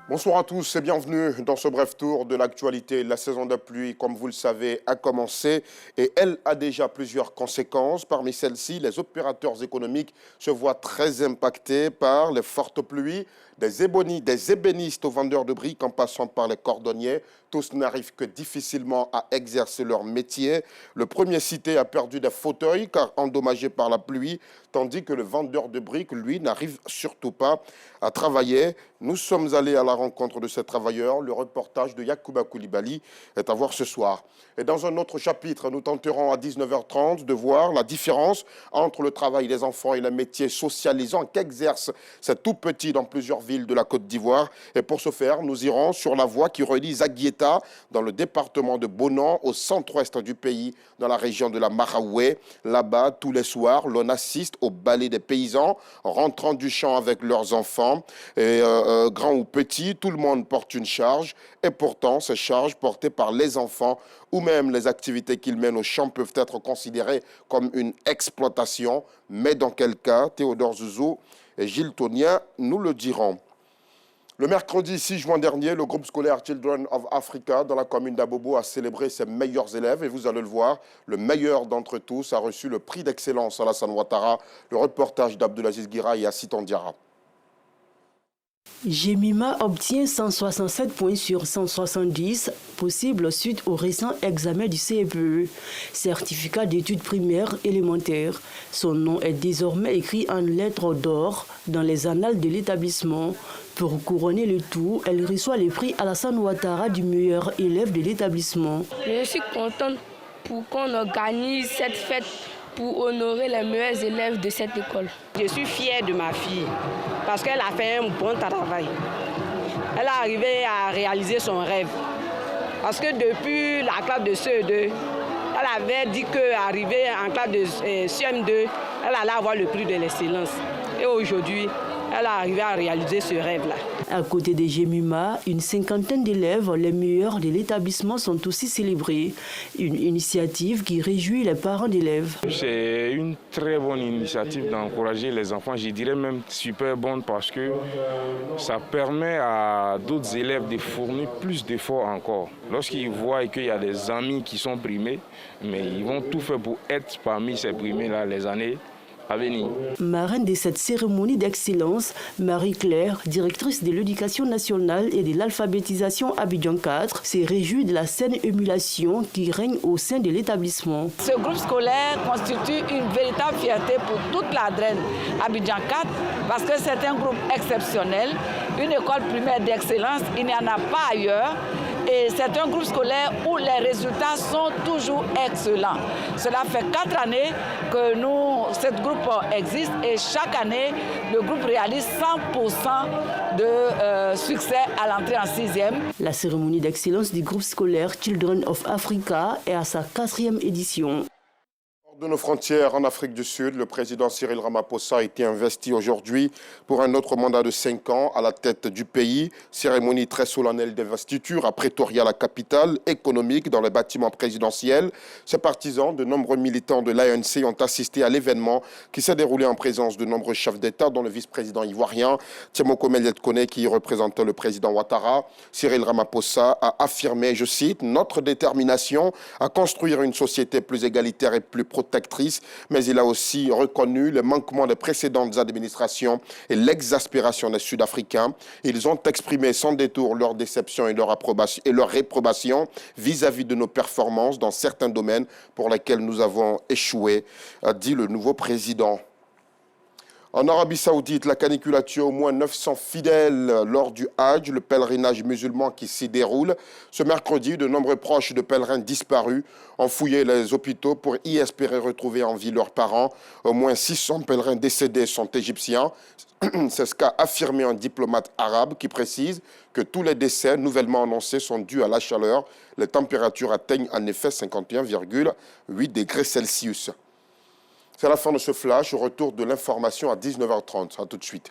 Bonsoir à tous et bienvenue dans ce bref tour de l'actualité. La saison de pluie, comme vous le savez, a commencé et elle a déjà plusieurs conséquences. Parmi celles-ci, les opérateurs économiques se voient très impactés par les fortes pluies. Des ébénistes aux vendeurs de briques en passant par les cordonniers, tous n'arrivent que difficilement à exercer leur métier. Le premier cité a perdu des fauteuils car endommagé par la pluie, tandis que le vendeur de briques, lui, n'arrive surtout pas à travailler. Nous sommes allés à la rencontre de ces travailleurs. Le reportage de Yacouba Koulibaly est à voir ce soir. Et dans un autre chapitre, nous tenterons à 19h30 de voir la différence entre le travail des enfants et les métiers socialisants qu'exercent ces tout petits dans plusieurs villes de la Côte d'Ivoire. Et pour ce faire, nous irons sur la voie qui relie Zaguieta, dans le département de Bonan, au centre-ouest du pays, dans la région de la Maraoué. Là-bas, tous les soirs, l'on assiste au ballet des paysans rentrant du champ avec leurs enfants. Et grands ou petits, tout le monde porte une charge. Et pourtant, ces charges portées par les enfants ou même les activités qu'ils mènent au champ peuvent être considérées comme une exploitation. Mais dans quel cas? Théodore Zouzou et Gilles Tonien nous le diront. Le mercredi 6 juin dernier, le groupe scolaire Children of Africa dans la commune d'Abobo a célébré ses meilleurs élèves. Et vous allez le voir, le meilleur d'entre tous a reçu le prix d'excellence Alassane Ouattara. Le reportage d'Abdelaziz Guira et Assit Diarra. Jemima obtient 167 points sur 170, possible suite au récent examen du CEPE, certificat d'études primaires élémentaires. Son nom est désormais écrit en lettres d'or dans les annales de l'établissement. Pour couronner le tout, elle reçoit le prix Alassane Ouattara du meilleur élève de l'établissement. Je suis contente pour qu'on organise cette fête pour honorer les meilleurs élèves de cette école. Je suis fière de ma fille parce qu'elle a fait un bon travail. Elle a arrivé à réaliser son rêve. Parce que depuis la classe de CE2, elle avait dit qu'arrivée en classe de CM2, elle allait avoir le prix de l'excellence. Et aujourd'hui, elle a arrivé à réaliser ce rêve-là. À côté de Jemima, une cinquantaine d'élèves, les meilleurs de l'établissement, sont aussi célébrés. Une initiative qui réjouit les parents d'élèves. C'est une très bonne initiative d'encourager les enfants. Je dirais même super bonne parce que ça permet à d'autres élèves de fournir plus d'efforts encore. Lorsqu'ils voient qu'il y a des amis qui sont primés, mais ils vont tout faire pour être parmi ces primés-là les années à venir. Marraine de cette cérémonie d'excellence, Marie-Claire, directrice de l'éducation nationale et de l'alphabétisation Abidjan 4, s'est réjouie de la saine émulation qui règne au sein de l'établissement. Ce groupe scolaire constitue une véritable fierté pour toute la Draine Abidjan 4 parce que c'est un groupe exceptionnel, une école primaire d'excellence, il n'y en a pas ailleurs. Et c'est un groupe scolaire où les résultats sont toujours excellents. Cela fait 4 années que ce groupe existe et chaque année, le groupe réalise 100% de succès à l'entrée en 6e. La cérémonie d'excellence du groupe scolaire Children of Africa est à sa 4e édition. De nos frontières en Afrique du Sud, le président Cyril Ramaphosa a été investi aujourd'hui pour un autre mandat de 5 ans à la tête du pays. Cérémonie très solennelle d'investiture à Pretoria, la capitale économique, dans le bâtiment présidentiel. Ses partisans, de nombreux militants de l'ANC ont assisté à l'événement qui s'est déroulé en présence de nombreux chefs d'État, dont le vice-président ivoirien Tiemoko Meliette-Kone qui représentait le président Ouattara. Cyril Ramaphosa a affirmé, je cite, « Notre détermination à construire une société plus égalitaire et plus protectrice », mais il a aussi reconnu le manquement des précédentes administrations et l'exaspération des Sud-Africains. Ils ont exprimé sans détour leur déception et leur réprobation vis-à-vis de nos performances dans certains domaines pour lesquels nous avons échoué, a dit le nouveau président. En Arabie Saoudite, la canicule a tué au moins 900 fidèles lors du Hajj, le pèlerinage musulman qui s'y déroule. Ce mercredi, de nombreux proches de pèlerins disparus ont fouillé les hôpitaux pour y espérer retrouver en vie leurs parents. Au moins 600 pèlerins décédés sont égyptiens. C'est ce qu'a affirmé un diplomate arabe qui précise que tous les décès nouvellement annoncés sont dus à la chaleur. Les températures atteignent en effet 51,8 degrés Celsius. C'est la fin de ce flash. Au retour de l'information à 19h30. A tout de suite.